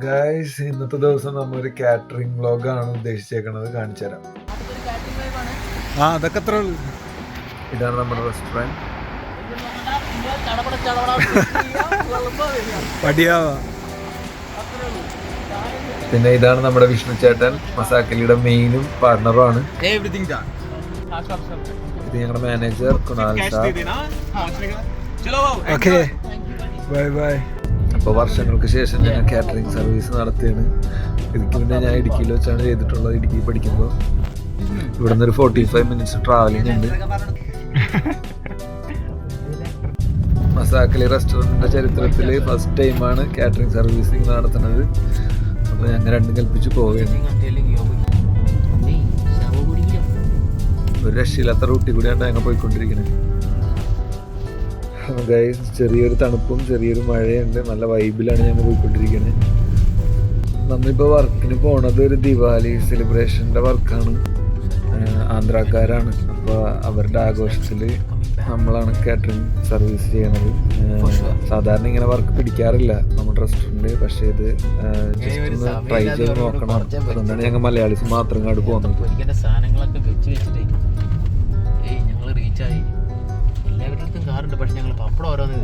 Guys ഇന്നത്തെ ദിവസം നമ്മൊരു catering വ്ലോഗാണ് ഉദ്ദേശിച്ചേക്കണത്, കാണിച്ചു തരാം. അതൊക്കെ അത്ര ഉള്ളു. ഇതാണ് നമ്മുടെ റെസ്റ്റോറൻറ്റ്. പിന്നെ ഇതാണ് നമ്മുടെ വിഷ്ണു ചേട്ടൻ, മസാക്കലിയുടെ മെയിനും പാർട്ണറും ആണ്. ഇത് ഞങ്ങളുടെ manager Kunal sir. Okay bye bye. അപ്പോൾ വർഷങ്ങൾക്ക് ശേഷം ഞാൻ കാറ്ററിംഗ് സർവീസ് നടത്തിയാണ്. ഇതിക്ക് മുന്നേ ഞാൻ ഇടുക്കിയിൽ വെച്ചാണ് ചെയ്തിട്ടുള്ളത്. ഇടുക്കി പഠിക്കുമ്പോൾ ഇവിടെ നിന്ന് ഒരു 45 മിനിറ്റ്സ് ട്രാവലിംഗ് ഉണ്ട്. മസാക്കലി റെസ്റ്റോറൻറ്റിൻ്റെ ചരിത്രത്തിൽ ഫസ്റ്റ് ടൈമാണ് കാറ്ററിംഗ് സർവീസിങ് നടത്തുന്നത്. അപ്പോൾ ഞങ്ങൾ രണ്ടും കൽപ്പിച്ച് പോവുകയാണ്. ഒരു രക്ഷയില്ലാത്ത റൂട്ടിൽ കൂടിയാണ് ഞങ്ങൾ പോയിക്കൊണ്ടിരിക്കുന്നത്. ഗൈസ് ചെറിയൊരു തണുപ്പും ചെറിയൊരു മഴയുണ്ട്. നല്ല വൈബിലാണ് ഞങ്ങൾ പോയിക്കൊണ്ടിരിക്കുന്നത്. നമ്മളിപ്പോൾ വർക്കിന് പോണത് ഒരു ദിവാലി സെലിബ്രേഷൻ്റെ വർക്കാണ്. ആന്ധ്രാക്കാരാണ്. അപ്പോൾ അവരുടെ ആഘോഷത്തിൽ നമ്മളാണ് കാറ്ററിംഗ് സർവീസ് ചെയ്യണത്. സാധാരണ ഇങ്ങനെ വർക്ക് പിടിക്കാറില്ല നമ്മുടെ റെസ്റ്റോറൻറ്റ്. പക്ഷേ ഇത് ജസ്റ്റ് ഒന്ന് ട്രൈ ചെയ്ത് നോക്കണം. അതുകൊണ്ടാണ് ഞങ്ങൾ മലയാളീസ് മാത്രം ഇങ്ങോട്ട് പോകുന്നത്. എല്ലാവരുടെ കാറുണ്ട്, പക്ഷെ ഞങ്ങൾ പപ്പടം ഓരോന്ന്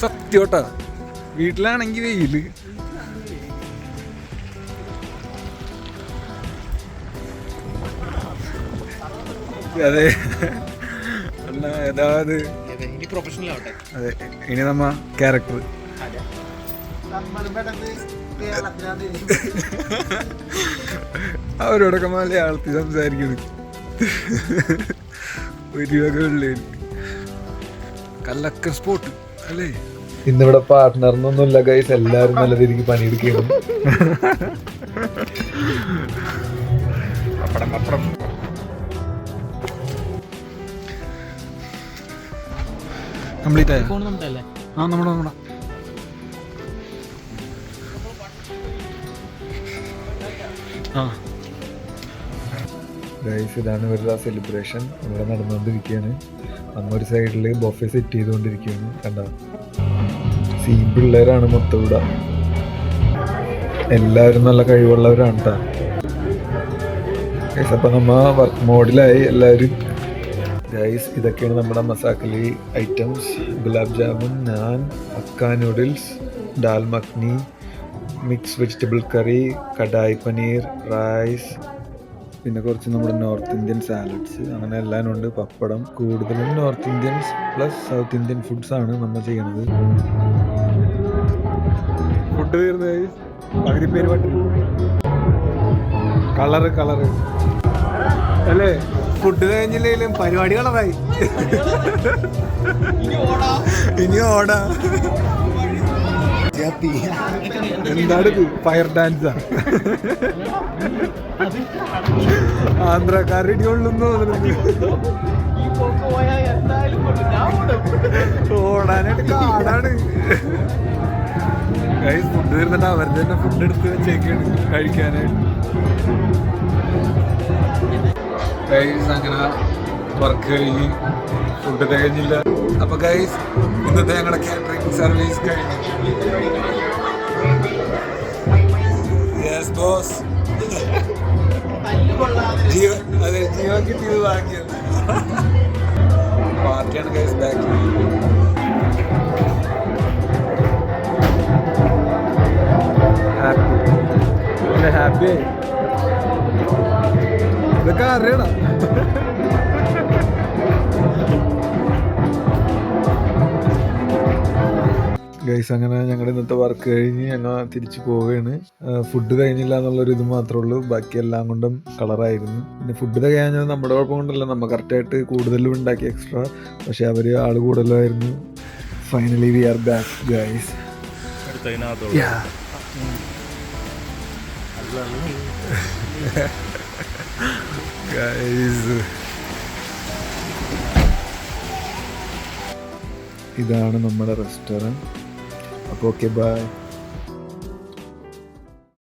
സത്യോട്ടാ. വീട്ടിലാണെങ്കിൽ വെയില്, അതെ ഏതാത് പ്രൊഫഷണൽ ആവട്ടെ. അതെ, ഇനി നമ്മ ക്യാരക്ടർ അവരോടൊക്കെ മലയാളത്തിൽ സംസാരിക്കുന്നത് ഒരു വകയുള്ളേ. കല്ലക്കർ സ്പോട്ട് അല്ലേ. ഇന്നിവിടെ പാർട്ട്ണറിനൊന്നുമില്ല ഗൈസ്, എല്ലാവരും നല്ല രീതിക്ക് പണിയെടുക്കുന്നു. കംപ്ലീറ്റ് ആയോ? ആ നമ്മുടെ ഗൈസ് ഇതാണ് ഇവരുടെ സെലിബ്രേഷൻ ഇവിടെ നടന്നുകൊണ്ടിരിക്കുകയാണ്. നമ്മൊരു സൈഡിൽ ബൊഫെ സെറ്റ് ചെയ്തുകൊണ്ടിരിക്കുകയാണ്. കണ്ട സീൻ പിള്ളേരാണ് മൊത്തം ഇവിടെ. എല്ലാവരും നല്ല കഴിവുള്ളവരാണ് കേട്ടോ ഗൈസ്. അപ്പം നമ്മ വർക്ക് മോഡിലായി എല്ലാവരും. ഗൈസ് ഇതൊക്കെയാണ് നമ്മുടെ Masakali items. Gulab jamun, naan, Hakka noodles, dal makhani, mix vegetable curry, kadai paneer, rice, പിന്നെ കുറച്ച് നമ്മുടെ നോർത്ത് ഇന്ത്യൻ സാലഡ്സ്, അങ്ങനെ എല്ലാം ഉണ്ട്. പപ്പടം. കൂടുതലും north Indians plus south Indian foods ആണ് നമ്മൾ ചെയ്യണത്. ഫുഡ് തീർന്നത് പകുതി പേര് പറ്റും. കളറ് അല്ലേ. ഫുഡ് കഴിഞ്ഞില്ലെങ്കിലും പരിപാടി കളറായി. ഇനി ഓടാ. എന്താണ് ഫയർ ഡാൻസാ? ആന്ധ്രാക്കാരുടെ ഉള്ളൂന്ന് തോന്നുന്നു. ഓടാനായിട്ട് കാടാണ്. ഫുഡ് തീർന്നിട്ട് അവർ തന്നെ ഫുഡ് എടുത്ത് വെച്ചേക്കാണ് കഴിക്കാനായിട്ട്. അങ്ങനെ വർക്ക് കഴിഞ്ഞ് ഫുഡ് കഴിഞ്ഞില്ല. അപ്പൊ ഗൈസ് ഇന്നത്തെ ഞങ്ങളുടെ കാറ്ററിംഗ് സർവീസ് കഴിഞ്ഞു. Yes boss. അതെ, ജിയോ കിട്ടിയത് വാങ്ങിയത്. പാർട്ടിയാണ് ഗൈസ് ബാക്ക്. ഹാപ്പി ഇതൊക്കെ അറിയണ. ഗൈസ് അങ്ങനെ ഞങ്ങളുടെ ഇന്നത്തെ വർക്ക് കഴിഞ്ഞ് ഞങ്ങൾ തിരിച്ചു പോവുകയാണ്. ഫുഡ് കഴിഞ്ഞില്ല എന്നുള്ളൊരു ഇത് മാത്രമേ ഉള്ളൂ. ബാക്കി എല്ലാം കൊണ്ടും കളറായിരുന്നു. പിന്നെ ഫുഡ് കഴിഞ്ഞാൽ നമ്മുടെ കുഴപ്പം കൊണ്ടല്ല, നമ്മൾ കറക്റ്റായിട്ട് കൂടുതലും ഉണ്ടാക്കി എക്സ്ട്രാ. പക്ഷെ അവർ ആള് കൂടുതലായിരുന്നു. Finally we are back guys. ഇതാണ് നമ്മുടെ റെസ്റ്റോറൻറ്റ്. അപ്പോൾ ഓക്കെ ബൈ.